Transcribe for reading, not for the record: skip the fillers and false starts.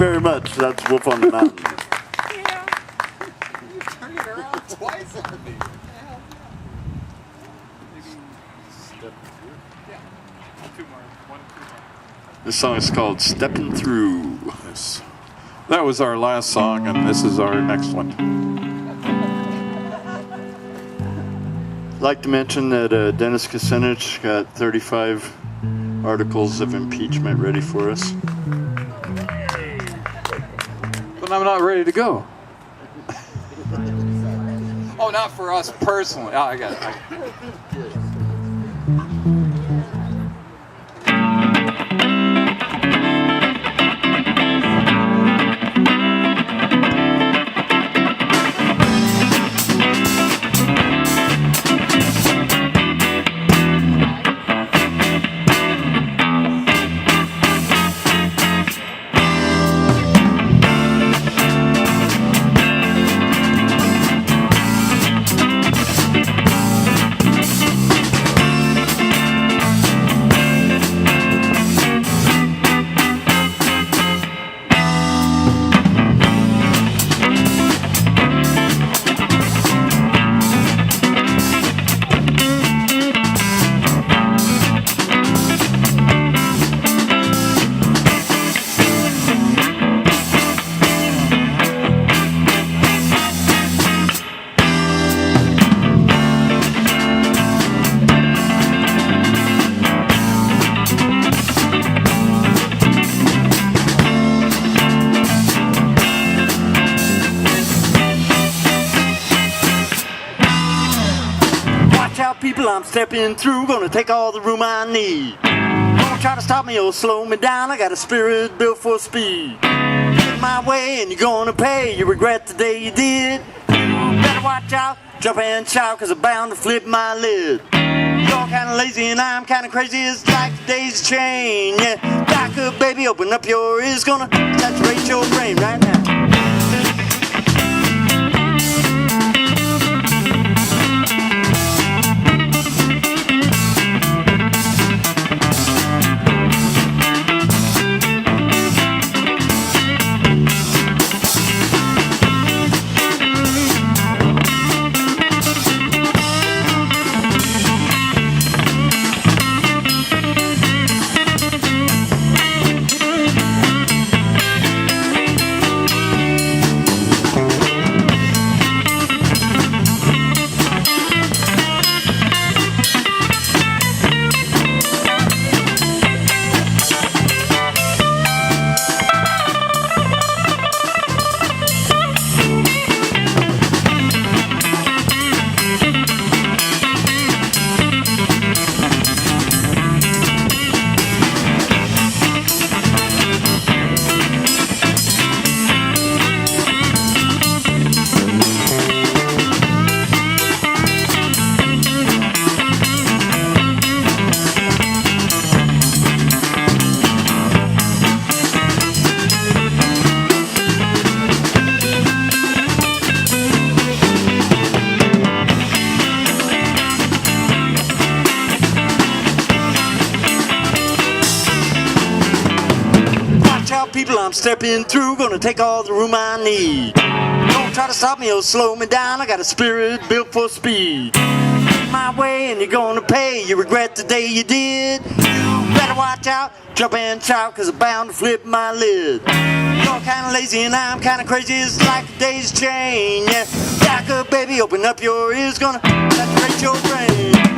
very much. That's Wolf on the Mountain. Yeah. You turned it around twice on me. This song is called Steppin Through. Yes. That was our last song, and this is our next one. I'd like to mention that Dennis Kucinich got 35 articles of impeachment ready for us. But I'm not ready to go. Oh, not for us personally. Oh, I got it. People, I'm stepping through, gonna take all the room I need. Don't try to stop me or slow me down, I got a spirit built for speed. Get my way and you're gonna pay, you regret the day you did. Better watch out, jump and shout, cause I'm bound to flip my lid. You're kinda lazy and I'm kinda crazy, it's like the days change. Yeah, back up baby, open up your ears, gonna saturate your brain right now. People, I'm stepping through, gonna take all the room I need. Don't try to stop me or slow me down, I got a spirit built for speed. Get my way and you're gonna pay, you regret the day you did. You better watch out, jump and shout, cause I'm bound to flip my lid. You're kinda lazy and I'm kinda crazy, it's like the days change. Yeah, back up baby, open up your ears, gonna saturate your brain.